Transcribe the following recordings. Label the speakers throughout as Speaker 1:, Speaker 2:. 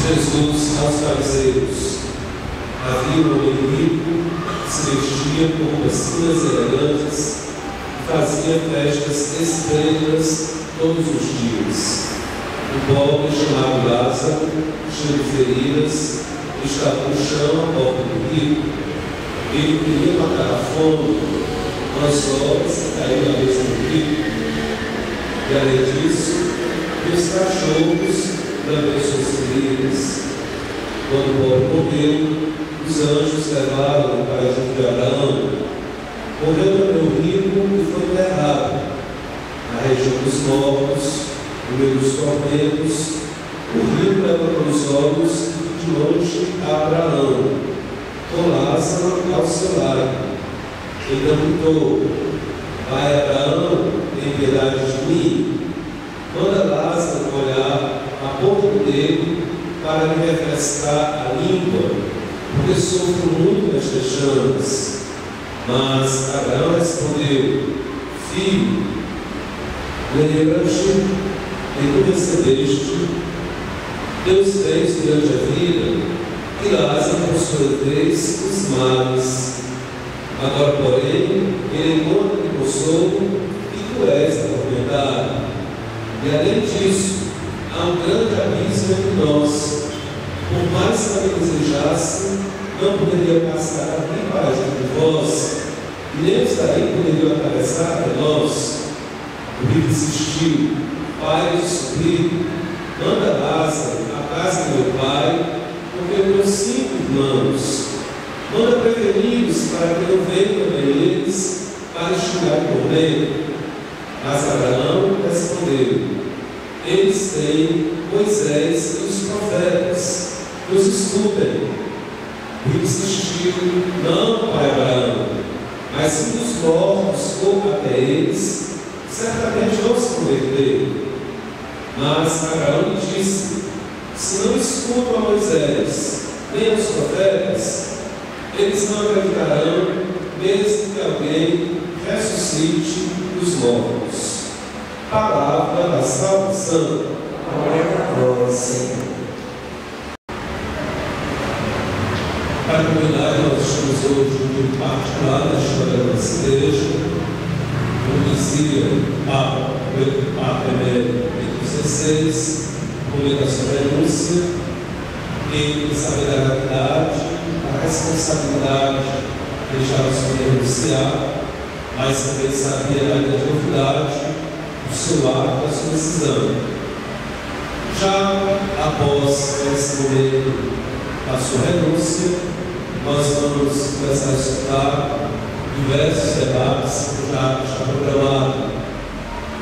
Speaker 1: Jesus aos fariseus: havia um homem rico que se vestia com roupas finas e elegantes e fazia festas esplêndidas todos os dias. Um pobre chamado Lázaro, cheio de feridas, estava no chão à porta do rico. Ele queria matar a fome com as obras que caíram na mesa do rico. E além disso, os cachorros lambem suas feridas. Quando o pobre morreu, os anjos levaram para junto de Abraão. Morreu também o rico e foi enterrado na região dos mortos, no meio dos tormentos. O rico levantou os olhos e de longe a Abraão, com Lázaro ao seu lado. Então gritou: Pai Abraão, tem piedade de mim. Manda Lázaro molhar a boca dele para me refrescar a língua, porque sofro muito nestas chamas. Mas Abraão respondeu: Filho, lembra-te, e tu recebeste teus bens durante a vida, e Lázaro, por sua vez, os males. Agora, porém, ele encontra que consolo e tu és atormentado. E além disso, há um grande abismo entre nós. Por mais que eu desejasse, não poderia passar aqui para junto de vós, e nem os daí poderiam atravessar até nós. O rico insistiu: Pai, suplico, manda Lázaro à casa de meu pai, porque eu tenho 5 irmãos. Manda preveni-los para que não venham também eles para enxugar o tormento. Mas Abraão respondeu: Eles têm Moisés e os profetas, que os escutem. O rico insistiu: Não, pai Abraão, mas se dos mortos for até eles, certamente vão se converter. Mas Abraão lhe disse: Se não escutam a Moisés nem aos profetas, eles não acreditarão, mesmo que alguém ressuscite dos mortos. Palavra da salvação.
Speaker 2: Glória a vós, Senhor.
Speaker 1: Para combinar, nós estamos hoje em particular da história da nossa igreja. Como dizia Papa Emérito XVI, publica a sua renúncia, e saber da gravidade, a responsabilidade deixava se renunciar, mas também sabia da grande novidade do seu ato, da sua decisão. Já após esse momento da sua renúncia, nós vamos começar a escutar diversos debates que já está programado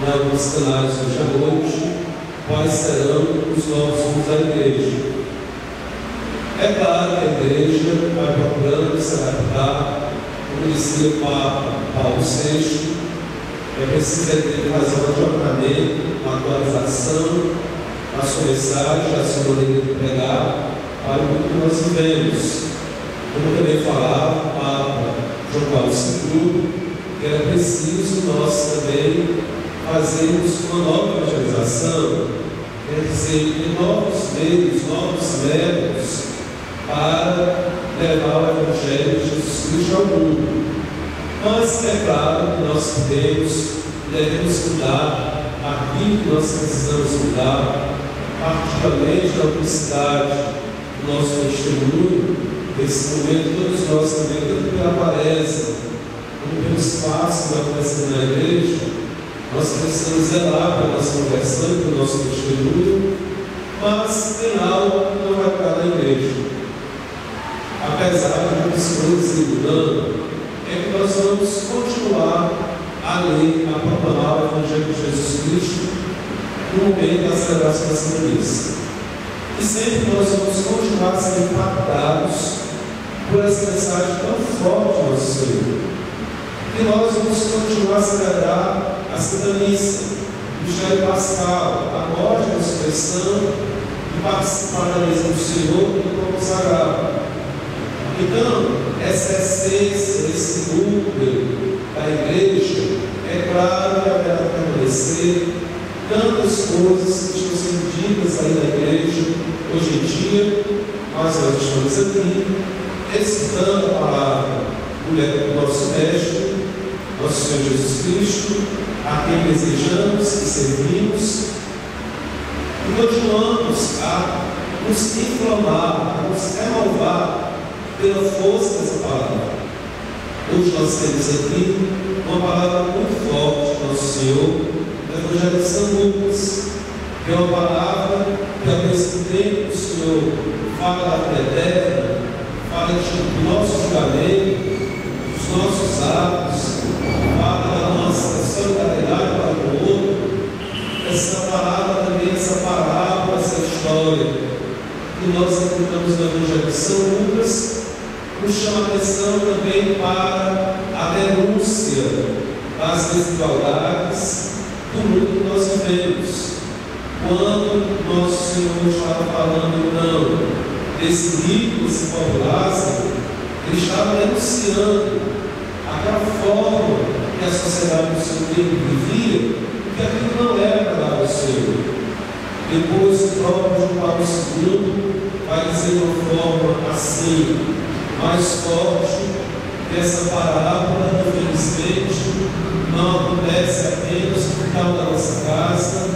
Speaker 1: em alguns canais hoje à noite, quais serão os novos rumos da igreja. É claro que a igreja vai procurando se adaptar, como dizia o Papa Paulo VI, é preciso ter fazer um ajustamento, uma atualização da sua mensagem, da sua maneira de pregar, para o que nós vivemos. Como também falava o Papa João Paulo II, que era preciso nós também fazermos uma nova evangelização, quer dizer, de novos meios, novos métodos, para levar o Evangelho de Jesus Cristo ao mundo. Mas é claro que nós devemos mudar aquilo que nós precisamos mudar, particularmente na publicidade do nosso testemunho. Nesse momento, todos nós também, tanto pela aparência, como pelo espaço que vai acontecendo na igreja, nós precisamos zelar pela nossa conversão e pelo nosso testemunho, mas tem algo que não vai ficar na igreja. Apesar de muitas coisas ir mudando, é que nós vamos continuar a ler, a proclamar o Evangelho de Jesus Cristo no momento da celebração da Santa Missa. E sempre nós vamos continuar a ser impactados por essa mensagem tão forte do nosso Senhor. E nós vamos continuar a celebrar a Santa Missa, o mistério pascal, a morte e a ressurreição, e participar da mesa do Senhor e do corpo sagrado. Então, essa essência, esse núcleo da igreja, é claro que haverá permanecer tantas coisas que estão sendo ditas aí na igreja hoje em dia, recitando a palavra do nosso Mestre, nosso Senhor Jesus Cristo, a quem desejamos e servimos, e continuamos a nos inflamar, a nos renovar pela força dessa palavra. Hoje nós temos aqui uma palavra muito forte do nosso Senhor, do Evangelho de São Lucas, que é uma palavra que ao mesmo tempo o Senhor fala da vida eterna, fala do nosso julgamento, dos nossos atos, fala da nossa solidariedade para o outro. Essa palavra também, essa parábola, essa história que nós encontramos no Evangelho de São Lucas, nos chama a atenção também para a denúncia das desigualdades do mundo que nós vivemos. Quando nosso Senhor estava falando, então, desse rico, desse pobre Lázaro, ele estava denunciando aquela forma que a sociedade do seu tempo vivia, que aquilo não era para dar ao Senhor. Depois o próprio João Paulo II vai dizer de uma forma assim, mais forte, que essa parábola, infelizmente, não acontece apenas por causa da nossa casa,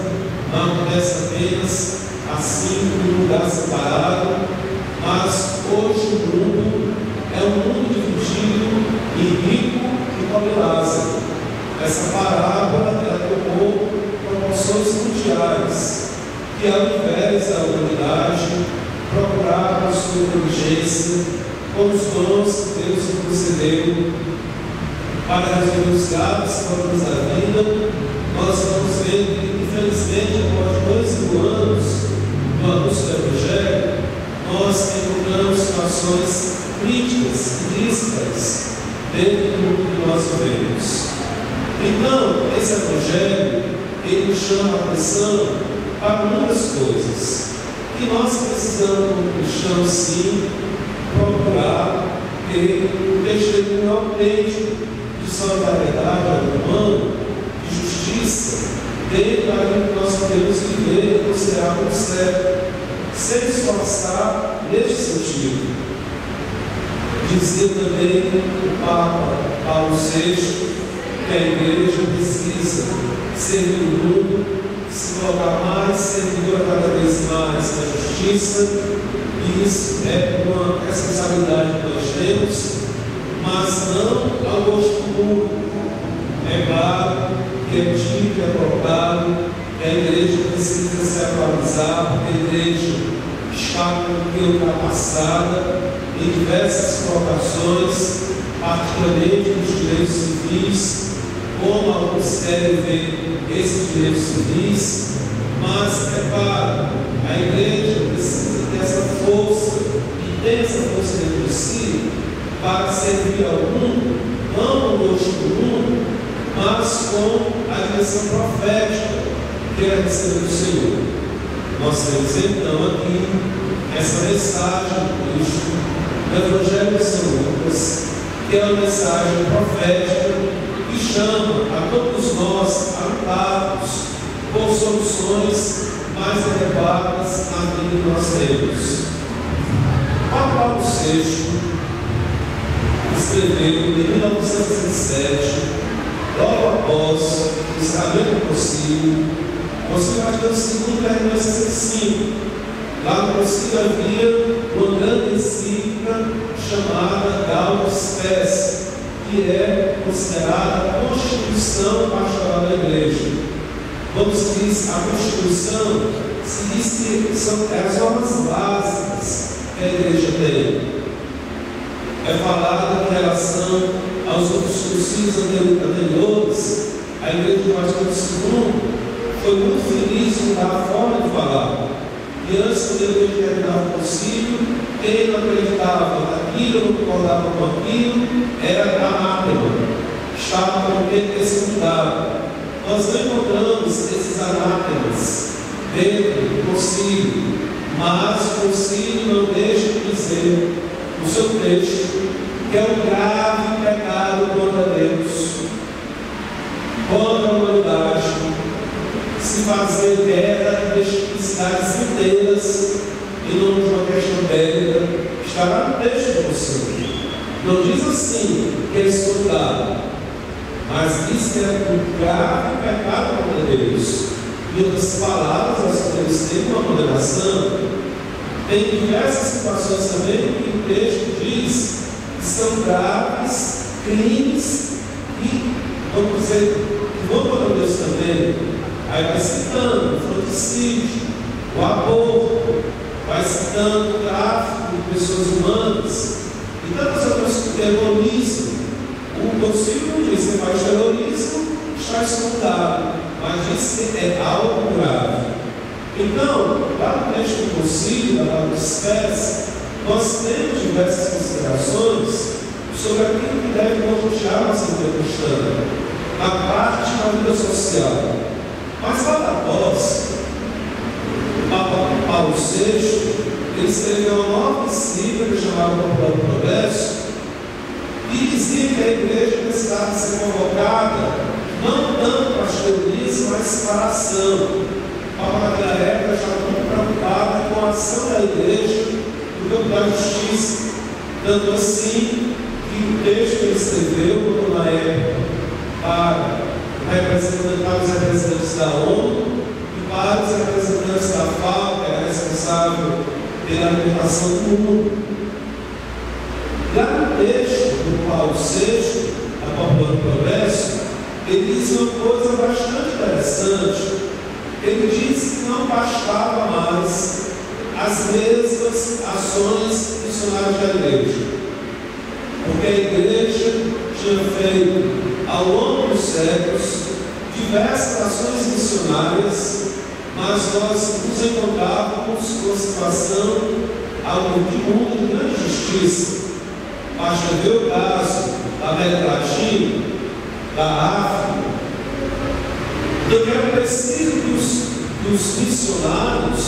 Speaker 1: não acontece apenas assim, em um lugar separado, mas hoje o mundo é um mundo dividido em rico e pobre Lázaro. Essa parábola ela tomou proporções mundiais, que ao invés da humanidade procurar a sua inteligência com os dons que Deus nos concedeu para resolver os graves problemas da vida, nós vamos ver que, infelizmente, após 2 anos do anúncio do Evangelho, nós encontramos situações críticas e díspares dentro do mundo que nós vivemos. Então, esse Evangelho, ele nos chama a atenção para muitas coisas que nós precisamos, como cristãos, sim, procurar ter um testemunho autêntico de solidariedade humana, de justiça, dentro daquilo que nós podemos viver e considerar como certo, sem esforçar neste sentido. Dizia também o Papa Paulo VI que a igreja precisa servir o mundo, se colocar mais servidora cada vez mais na justiça, e isso é uma responsabilidade que nós temos, mas não ao gosto público. É claro que é dito, é colocado, que a igreja precisa se atualizar, porque a igreja está ultrapassada em diversas colocações, particularmente nos direitos civis, como alguns querem ver esses direitos civis, mas é claro, a igreja precisa ter essa força, e tem essa força dentro de si, para servir ao mundo, não no gosto do mundo, mas com a direção profética que ela recebeu do Senhor. Nós temos então aqui essa mensagem do Cristo do Evangelho de São Lucas, que é uma mensagem profética que chama a todos nós a lutarmos por soluções mais adequadas na vida que nós temos. Papa Paulo VI escreveu em 1907, logo após o encerramento do concílio, o Concílio Vaticano II em 1905. Lá no concílio havia uma grande encíclica chamada Gaudium Spes, que é considerada a Constituição Pastoral da Igreja. Quando se diz a Constituição, se diz que são as normas básicas que a Igreja tem. É falado em relação aos outros concílios anteriores, a Igreja do Vaticano II foi muito feliz com a forma de falar. E antes, quando a Igreja terminava o concílio, quem não acreditava naquilo, não concordava com aquilo, era anátema, estava completamente excomungado. Nós não encontramos esses anátemas dentro do concílio, mas o concílio não deixa de dizer no seu texto que é um grave pecado contra Deus, contra a humanidade, se fazer guerra e destruir cidades inteiras em nome de uma questão bélica. Está lá no texto do concílio. Não diz assim que é escutado, mas diz que é um grave pecado contra Deus. Em outras palavras, nós podemos ter uma condenação. Tem diversas situações também que o texto diz que são graves crimes e, vamos dizer, que vão para Deus também. Aí vai citando o fratricídio, o aborto, vai citando o tráfico de pessoas humanas e tantas outras coisas, terrorismo. O versículo diz que faz terrorismo, está escondado, mas diz que é algo grave. Então, lá no texto do concílio, da palavra espécie, nós temos diversas considerações sobre aquilo que deve nortear nossa vida cristã, na parte da vida social. Mas lá após, o Papa Paulo VI, ele escreveu uma nova encíclica chamada Popular Progresso, e dizia que a igreja precisava ser convocada não tanto para as teorias, mas para a ação. O Papa naquela época estava muito preocupado com a ação da igreja no campo da justiça, tanto assim que o texto que ele escreveu na época para os representantes da ONU e para os representantes da FAO, que era responsável pela alimentação do mundo. Lá no texto do Paulo VI, a Popular Progresso, ele diz uma coisa bastante interessante. Ele diz que não bastava mais as mesmas ações missionárias da igreja, porque a igreja tinha feito, ao longo dos séculos, diversas ações missionárias, mas nós nos encontrávamos com a situação de mundo de grande justiça. Basta ver o caso da América Latina, da África. Eu quero preciso que os missionários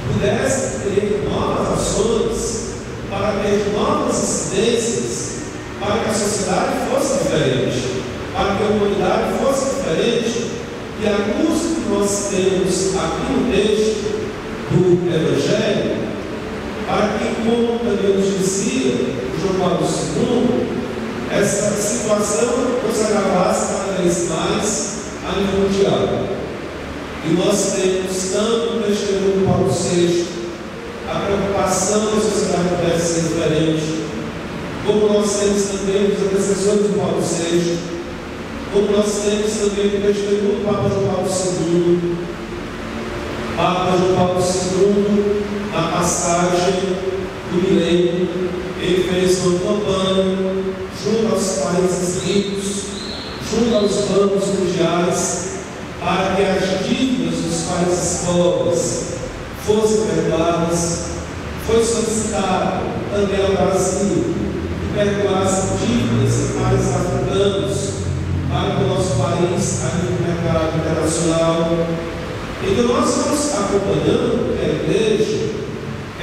Speaker 1: pudessem ter novas ações para ter novas incidências, para que a sociedade fosse diferente, para que a humanidade fosse diferente. E a luz que nós temos aqui no texto do Evangelho, para que, como também nos dizia João Paulo II, essa situação nos agravasse cada vez mais a nível mundial. E nós temos tanto no testemunho do Paulo VI, a preocupação da sociedade pudesse ser diferente, como nós temos também os antecessores do Paulo VI, como nós temos também o testemunho do Papa João Paulo II. Papa João Paulo II, na passagem do milênio, ele fez uma campanha junto aos países ricos, junto aos bancos mundiais, para que as dívidas dos países pobres fossem perdoadas. Foi solicitado também ao Brasil que perdoasse dívidas em países africanos, para que o nosso país ainda no mercado internacional. Então nós vamos acompanhando que a igreja,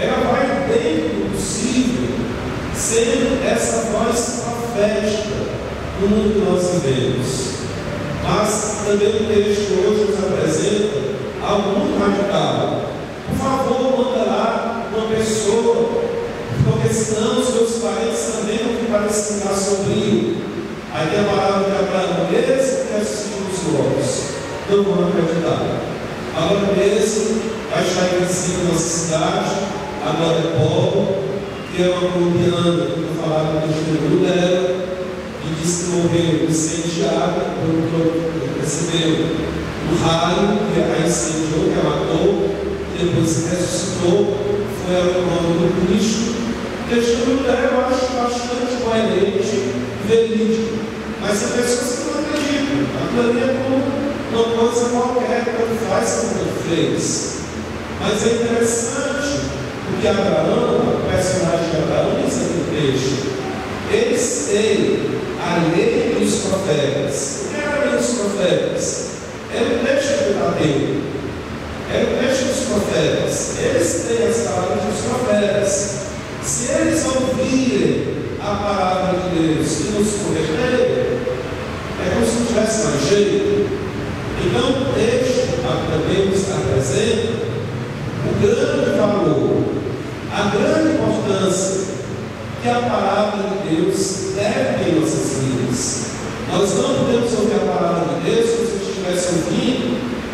Speaker 1: ela vai dentro do possível, sendo essa voz profética no mundo que nós vivemos. Mas também o texto hoje nos apresenta algo muito radical. Por favor, manda lá uma pessoa, porque senão os meus parentes também não ficarem assim lá sombrio. Aí tem a palavra de Abraão, mesmo que assistiu os olhos, não vão acreditar. Agora mesmo, vai estar em visita na nossa cidade, a Glória Paulo, que é uma colombiana, que eu falava no testemunho dela, e disse que morreu incendiada, quando recebeu um raio, que a incendiou, que a matou, depois se ressuscitou, foi ao nome do Cristo. O testemunho dela eu acho bastante coerente e verídico, mas tem pessoas que não acreditam. Aquilo ali é como uma coisa qualquer que ele faz como ele fez. Mas é interessante porque Abraão, o personagem de Abraão, diz aqui no texto, eles têm a lei dos profetas. O que era a lei dos profetas? Era o texto do Pentateuco, era o texto dos profetas. Eles têm as palavras dos profetas. Se eles ouvirem a palavra de Deus e nos converterem, é como se não tivesse mais jeito. Então o texto também nos apresenta o grande valor, a grande importância que a palavra de Deus deve ter em nossas vidas. Nós não podemos ouvir a palavra de Deus como se estivesse ouvindo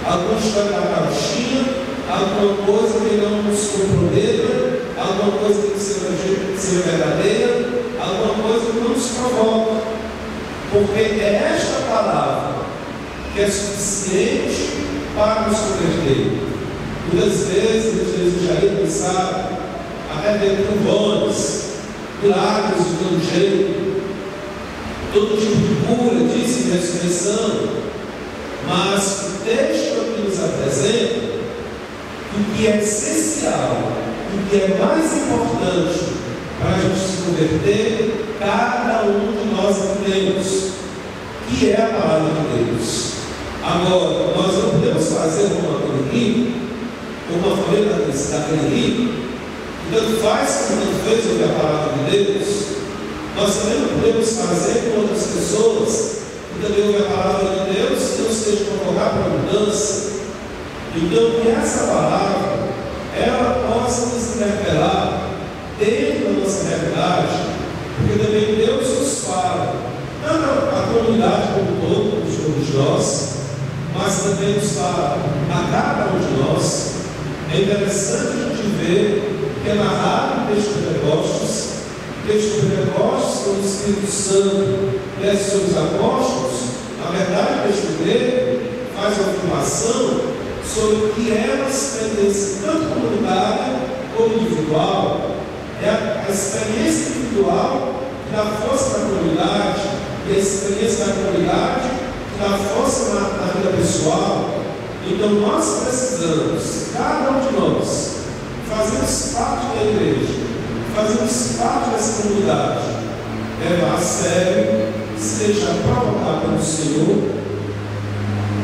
Speaker 1: alguma história da carochinha, alguma coisa que não nos comprometa, alguma coisa que seja verdadeira, alguma coisa que não nos provoca. Porque é esta palavra que é suficiente para nos converter. Muitas vezes a gente desejaria pensar até ver trovões, milagres de todo jeito, todo tipo de cura, disse ressurreição, mas o texto aqui nos apresenta o que é essencial, o que é mais importante para a gente se converter, cada um de nós temos, que é a palavra de Deus. Agora, nós não podemos fazer como aquele rico, como a família daquele rico, que tanto faz como tanto fez ouvir a palavra de Deus. Nós também não podemos fazer com outras pessoas que também ouvem a palavra de Deus e não seja convocar para a mudança. Então, que essa palavra ela possa nos interpelar dentro da nossa realidade, porque também Deus nos fala, tanto a comunidade como todos nós, mas também nos fala a cada um de nós. É interessante a gente ver que é narrado no texto de Pentecostes, quando o Espírito Santo desce sobre os apóstolos. Na verdade, o texto dele faz uma afirmação sobre o que é uma experiência tanto comunitária como individual. É a experiência individual que dá força na comunidade, e a experiência da comunidade que dá força na vida pessoal. Então nós precisamos, cada um de nós, fazemos parte da igreja, fazemos parte dessa comunidade, levar a sério, seja provocado pelo Senhor,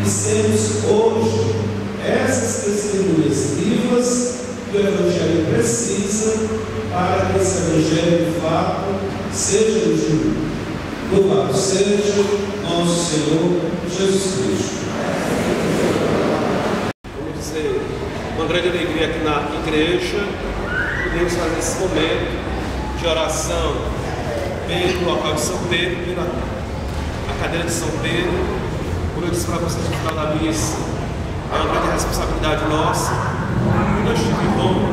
Speaker 1: e sermos hoje essas testemunhas vivas que o Evangelho precisa para que esse Evangelho de fato seja ungido. Louvado seja nosso Senhor Jesus Cristo.
Speaker 3: Vamos dizer, uma grande alegria aqui na igreja, podemos fazer esse momento de oração pelo local de São Pedro, pela cadeira de São Pedro. Como eu disse para vocês no final da missa, é uma grande responsabilidade nossa. Quando eu estive em Roma,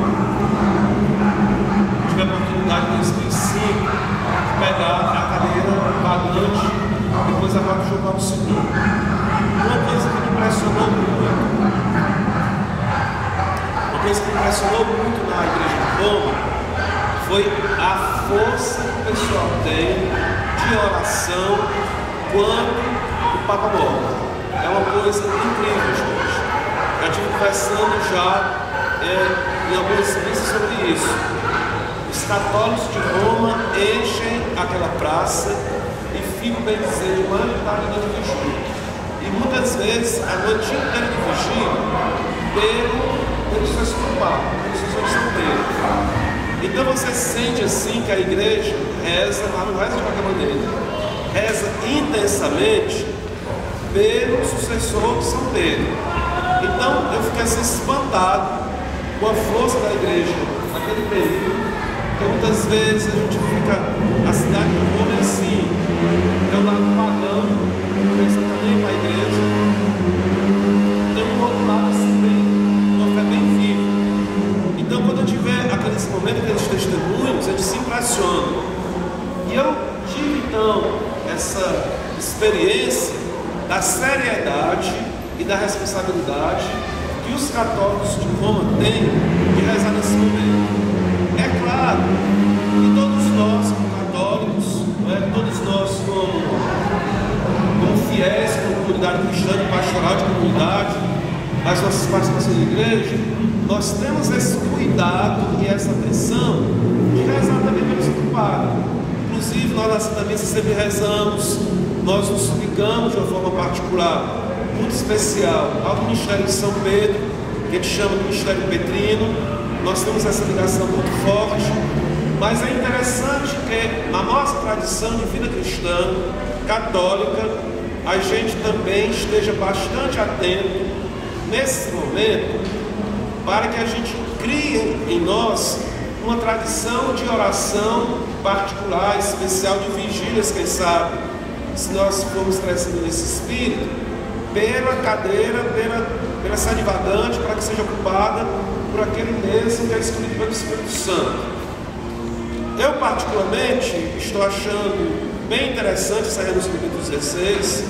Speaker 3: tive a oportunidade em 2005 de pegar a cadeira pagante, depois a Papa João Paulo II. Uma coisa que me impressionou muito na igreja de Roma foi a força que o pessoal tem de oração quando o Papa morre. É uma coisa incrível, gente. Já estive conversando em algumas missas sobre isso. Os católicos de Roma enchem aquela praça e ficam, bem dizendo, maioritariamente de vigília. E muitas vezes a noite inteira de vigília pelos seus culpados, pelos seus São Pedro. Então você sente assim que a igreja reza, mas não reza de qualquer maneira, reza intensamente pelo sucessor de São Pedro. Então eu fiquei assim espantado com a força da igreja naquele período, porque muitas vezes a gente fica, a cidade de Roma é assim, é o lado pagão, pensa também para a igreja, tem um outro lado assim, uma fé bem viva. Então quando eu tiver aqueles momentos, aqueles testemunhos, eles se impressionam. E eu tive então essa experiência da seriedade e da responsabilidade que os católicos de Roma têm de rezar nesse momento. É claro que todos nós, como católicos, todos nós como fiéis, como comunidade cristã, de pastoral de comunidade, as nossas participações de igreja, nós temos esse cuidado e essa atenção de rezar também pelos culpados. Inclusive, nós na Santa Missa sempre rezamos, nós nos suplicamos de uma forma particular, muito especial, ao Ministério de São Pedro, que a gente chama de Ministério Petrino. Nós temos essa ligação muito forte, mas é interessante que na nossa tradição de vida cristã, católica, a gente também esteja bastante atento nesse momento, para que a gente crie em nós uma tradição de oração particular, especial, de vigílias, quem sabe, se nós formos crescendo nesse espírito, pela cadeira, pela sede vagante, para que seja ocupada por aquele mesmo que é escolhido pelo Espírito Santo. Eu, particularmente, estou achando bem interessante essa renúncia do capítulo 16.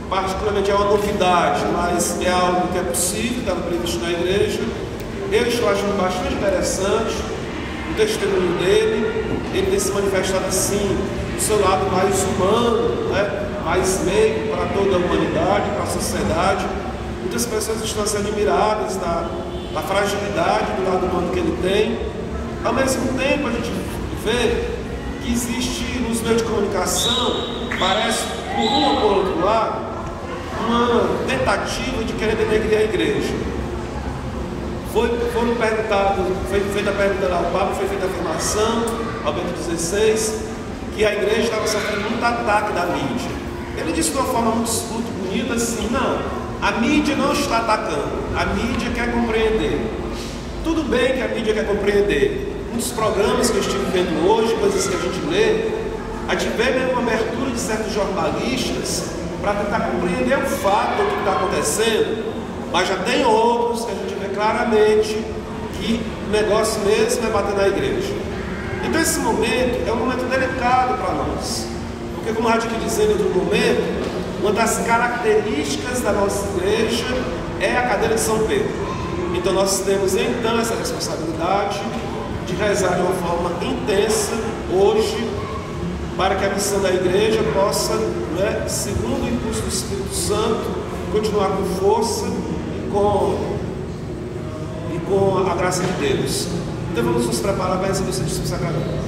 Speaker 3: Particularmente é uma novidade, mas é algo que é possível, estava previsto na igreja. Eu estou achando bastante interessante o testemunho dele. Ele tem se manifestado assim, do seu lado mais humano, né? Mais meio para toda a humanidade, para a sociedade. Muitas pessoas estão sendo admiradas da fragilidade do lado humano que ele tem. Ao mesmo tempo, a gente vê que existe nos meios de comunicação, parece por um ou por outro lado, uma tentativa de querer denegrir a igreja. Foi feita a pergunta ao Papa, foi feita a afirmação ao Bento XVI, que a igreja estava sofrendo muito ataque da mídia. Ele disse de uma forma muito bonita assim: não, a mídia não está atacando, a mídia quer compreender. Tudo bem que a mídia quer compreender. Muitos programas que eu estive vendo hoje, coisas que a gente lê, a gente vê mesmo uma abertura de certos jornalistas para tentar compreender o fato do que está acontecendo, mas já tem outros que a gente vê claramente que o negócio mesmo é bater na igreja. Então esse momento é um momento delicado para nós, porque, como eu já tinha dizendo em outro momento, uma das características da nossa igreja é a cadeira de São Pedro. Então nós temos então essa responsabilidade de rezar de uma forma intensa hoje, para que a missão da igreja possa, né, segundo o impulso do Espírito Santo, continuar com força e com a graça de Deus. Então vamos nos preparar para receber o Santíssimo Sacramento.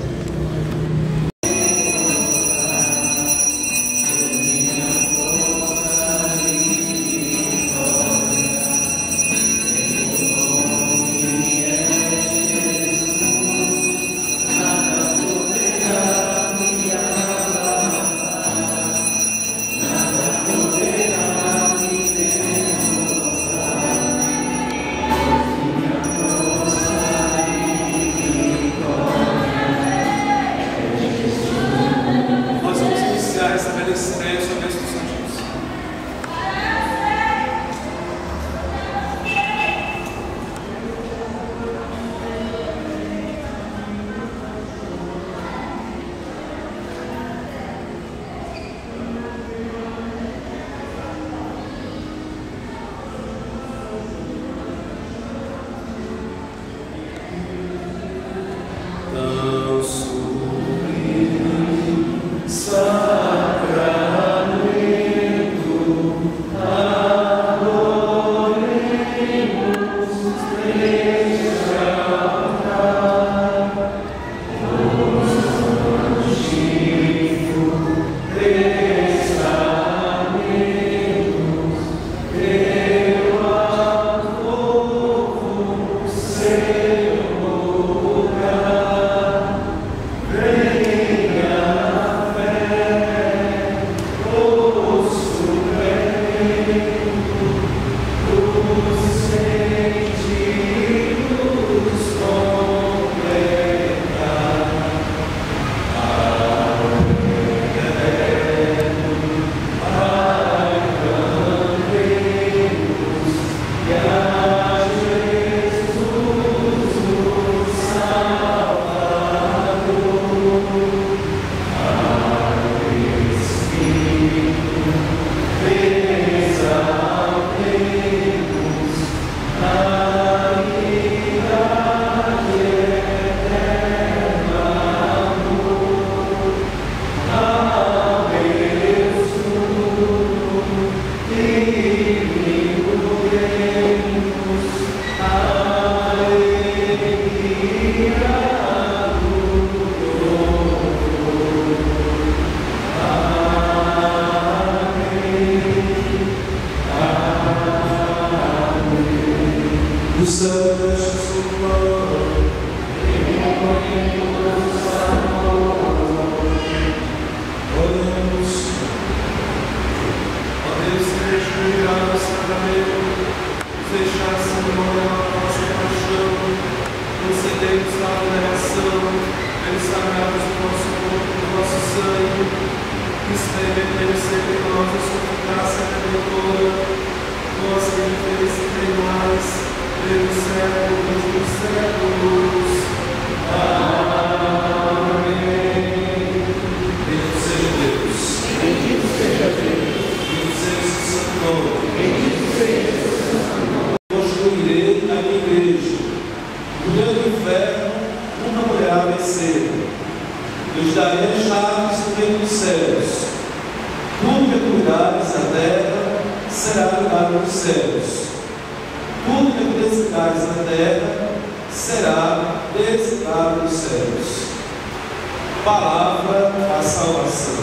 Speaker 1: Deixar-se de morar a nossa paixão,
Speaker 3: concedei-nos a veneração, pelos sagrados do nosso corpo, do nosso sangue, que experimentemos sempre em nós a sua graça redentora, nossa diferença em nós, pelos séculos dos séculos. Amém. Bendito seja Deus.
Speaker 2: Bendito seja Deus.
Speaker 3: Bendito seja o Santo Nome.
Speaker 2: Bendito seja o Santo Nome.
Speaker 3: Construirei a minha igreja. O grande inferno nunca poderá vencer. Eu lhes darei as chaves do reino dos céus. Tudo que cuidares na terra será cuidado nos céus. Tudo que desligares na terra será desligado nos céus. Palavra da salvação.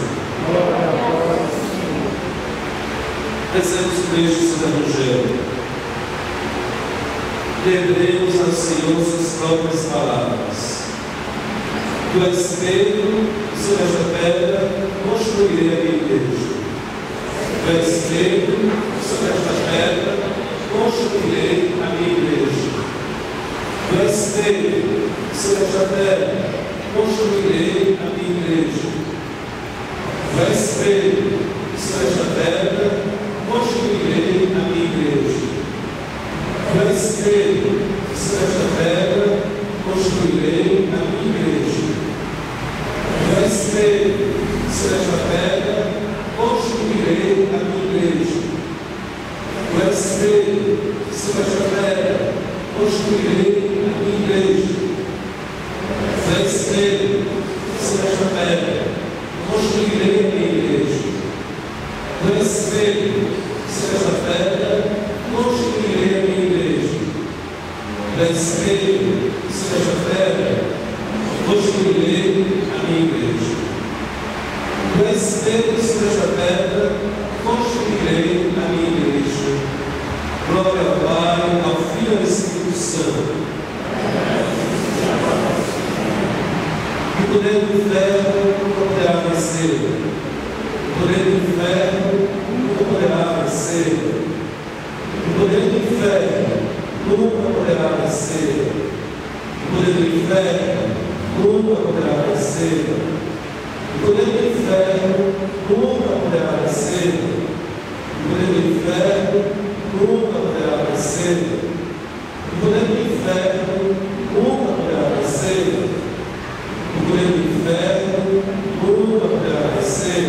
Speaker 3: Recebemos o texto do Evangelho. Lembremos ao Senhor suas próprias palavras. Tu és Pedro, sobre esta pedra construirei a minha igreja. Tu és Pedro, sobre esta pedra construirei a minha igreja. Tu és Pedro, sobre esta pedra construirei a minha igreja. Tu és Pedro, sobre esta pedra construirei a minha igreja. Tu és Pedro, sobre esta pedra construirei a minha igreja. Tu és Pedro, sobre esta pedra construirei a minha igreja. Tu és Pedro, sobre esta pedra construirei a minha igreja. Tu és Pedro, sobre esta pedra construirei a minha igreja. Tu és Pedro, sobre esta pedra construirei a minha igreja. Tu és Pedro, sobre esta pedra construirei a minha igreja. Tu és Pedro, sobre esta pedra construirei a minha igreja. Glória ao Pai, ao Filho e ao Espírito Santo. O poder do inferno nunca poderá vencer. O poder do inferno nunca poderá vencer. O poder do inferno nunca poderá vencer. O poder do inferno nunca poderá vencer. O poder do inferno nunca poderá vencer. O poder do inferno nunca poderá vencer. O poder do inferno nunca poderá vencer. O poder do inferno nunca poderá vencer.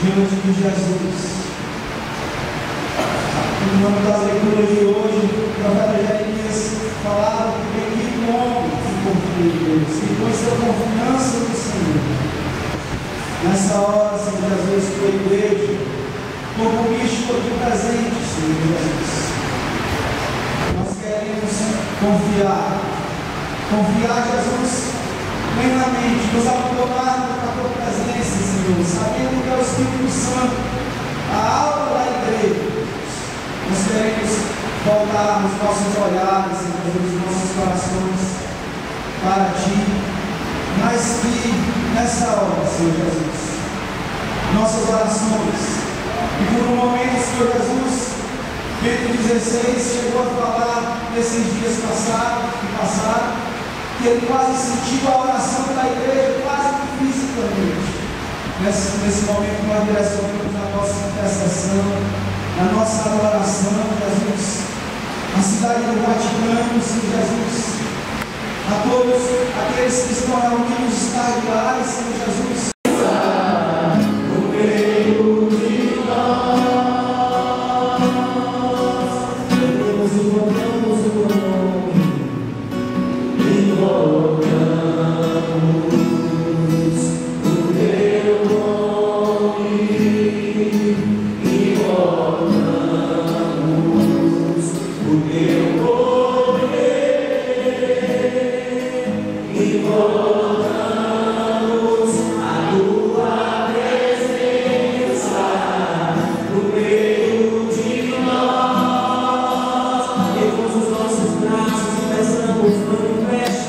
Speaker 4: diante de Jesus. No nome da leitura de hoje, o profeta Jeremias falava que bendito o homem que confia em Deus, que põe sua confiança no Senhor. Nessa hora, Senhor Jesus, tua igreja, tua política aqui presente, Senhor Jesus. Nós queremos confiar, Jesus, plenamente, nos abandonar na tua presença, Senhor, sabendo que é o Espírito Santo, a alma da igreja. Nós queremos voltar os nossos olhares, Senhor, os nossos corações para Ti, mas que nessa hora, Senhor Jesus, nossas orações, e por um momento, Senhor Jesus, Pedro 16 chegou a falar nesses dias passados, que ele quase sentiu a oração da igreja, quase que fisicamente. Nesse momento nós direcionamos a nossa intercessão, a nossa adoração, Jesus, a cidade do Vaticano, Senhor Jesus, a todos aqueles que estão reunidos, estadiários, Senhor Jesus.
Speaker 5: Os nossos braços, peçamos, não feche.